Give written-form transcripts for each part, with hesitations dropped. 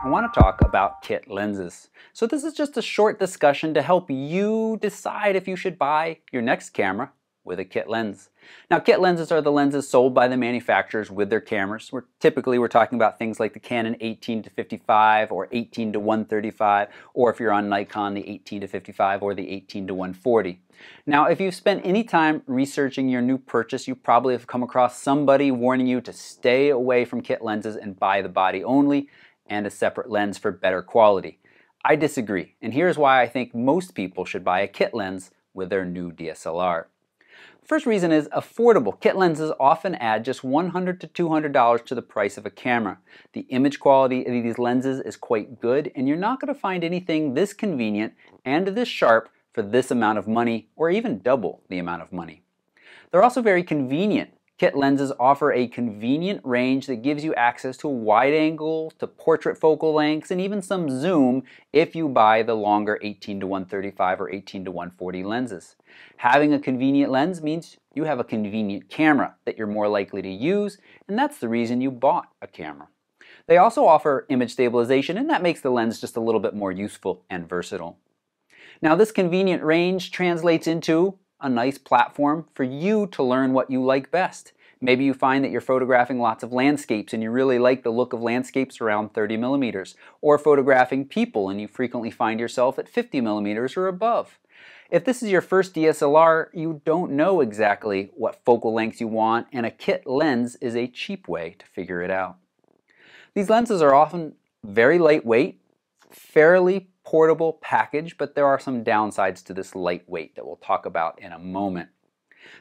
I want to talk about kit lenses. So this is just a short discussion to help you decide if you should buy your next camera with a kit lens. Now, kit lenses are the lenses sold by the manufacturers with their cameras. Typically we're talking about things like the Canon 18-55 or 18-135, or if you're on Nikon, the 18-55 or the 18-140. Now, if you've spent any time researching your new purchase, you probably have come across somebody warning you to stay away from kit lenses and buy the body only and a separate lens for better quality. I disagree, and here's why I think most people should buy a kit lens with their new DSLR. First reason is affordable. Kit lenses often add just $100 to $200 to the price of a camera. The image quality of these lenses is quite good, and you're not going to find anything this convenient and this sharp for this amount of money, or even double the amount of money. They're also very convenient. Kit lenses offer a convenient range that gives you access to a wide angle, to portrait focal lengths, and even some zoom if you buy the longer 18-135 or 18-140 lenses. Having a convenient lens means you have a convenient camera that you're more likely to use, and that's the reason you bought a camera. They also offer image stabilization, and that makes the lens just a little bit more useful and versatile. Now, this convenient range translates into a nice platform for you to learn what you like best. Maybe you find that you're photographing lots of landscapes and you really like the look of landscapes around 30 millimeters, or photographing people and you frequently find yourself at 50 millimeters or above. If this is your first DSLR, you don't know exactly what focal lengths you want, and a kit lens is a cheap way to figure it out. These lenses are often very lightweight, fairly portable package, but there are some downsides to this lightweight that we'll talk about in a moment.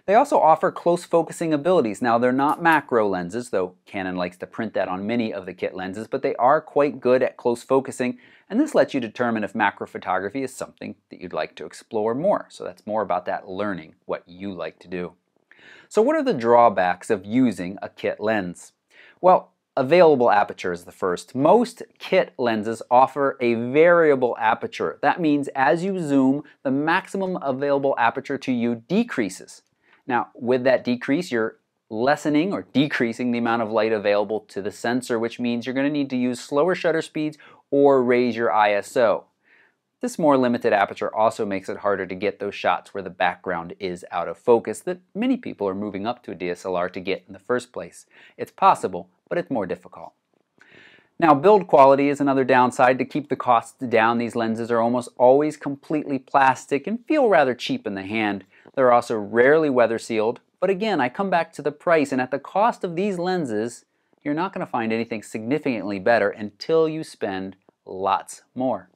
They also offer close focusing abilities. Now, they're not macro lenses, though Canon likes to print that on many of the kit lenses, but they are quite good at close focusing, and this lets you determine if macro photography is something that you'd like to explore more. So that's more about that learning what you like to do. So what are the drawbacks of using a kit lens? Well, available aperture is the first. Most kit lenses offer a variable aperture. That means as you zoom, the maximum available aperture to you decreases. Now, with that decrease, you're lessening or decreasing the amount of light available to the sensor, which means you're going to need to use slower shutter speeds or raise your ISO. This more limited aperture also makes it harder to get those shots where the background is out of focus that many people are moving up to a DSLR to get in the first place. It's possible, but it's more difficult. Now, build quality is another downside. To keep the costs down, these lenses are almost always completely plastic and feel rather cheap in the hand. They're also rarely weather sealed, but again, I come back to the price, and at the cost of these lenses, you're not going to find anything significantly better until you spend lots more.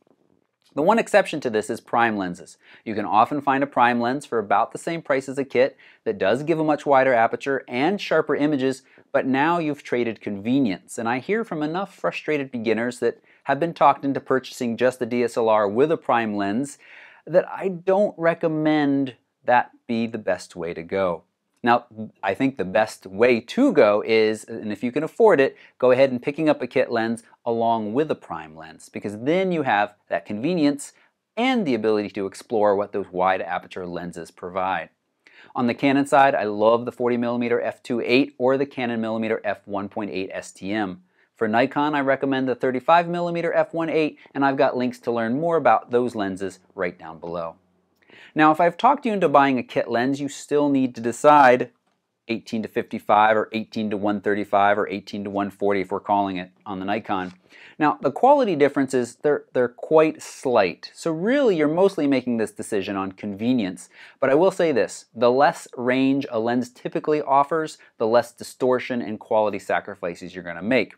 The one exception to this is prime lenses. You can often find a prime lens for about the same price as a kit that does give a much wider aperture and sharper images, but now you've traded convenience. And I hear from enough frustrated beginners that have been talked into purchasing just a DSLR with a prime lens that I don't recommend that be the best way to go. Now, I think the best way to go is, and if you can afford it, go ahead and picking up a kit lens along with a prime lens, because then you have that convenience and the ability to explore what those wide aperture lenses provide. On the Canon side, I love the 40mm f2.8 or the Canon mm f1.8 STM. For Nikon, I recommend the 35mm f1.8, and I've got links to learn more about those lenses right down below. Now, if I've talked you into buying a kit lens, you still need to decide 18-55 or 18-135 or 18-140 if we're calling it on the Nikon. Now, the quality differences, they're quite slight. So really, you're mostly making this decision on convenience. But I will say this, the less range a lens typically offers, the less distortion and quality sacrifices you're going to make.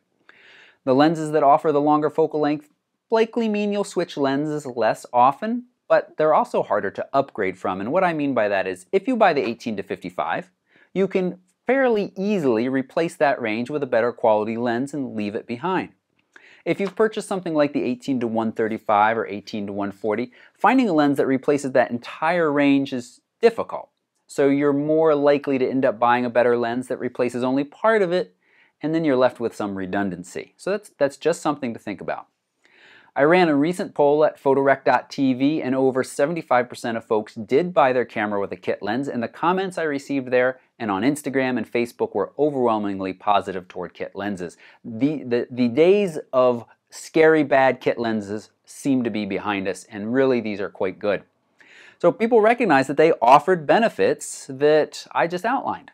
The lenses that offer the longer focal length likely mean you'll switch lenses less often, but they're also harder to upgrade from. And what I mean by that is, if you buy the 18-55, you can fairly easily replace that range with a better quality lens and leave it behind. If you've purchased something like the 18-135 or 18-140, finding a lens that replaces that entire range is difficult. So you're more likely to end up buying a better lens that replaces only part of it, and then you're left with some redundancy. So that's just something to think about. I ran a recent poll at photorec.tv, and over 75% of folks did buy their camera with a kit lens, and the comments I received there and on Instagram and Facebook were overwhelmingly positive toward kit lenses. The days of scary bad kit lenses seem to be behind us, and really these are quite good. So people recognize that they offered benefits that I just outlined.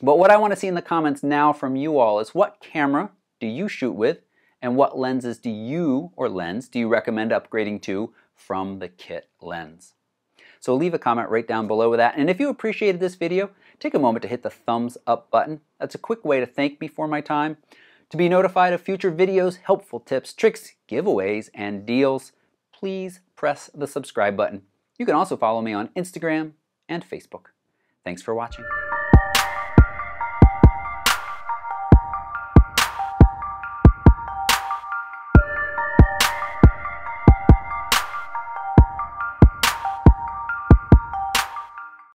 But what I want to see in the comments now from you all is, what camera do you shoot with, and what lenses do you recommend upgrading to from the kit lens? So leave a comment right down below with that. And if you appreciated this video, take a moment to hit the thumbs up button. That's a quick way to thank me for my time. To be notified of future videos, helpful tips, tricks, giveaways, and deals, please press the subscribe button. You can also follow me on Instagram and Facebook. Thanks for watching.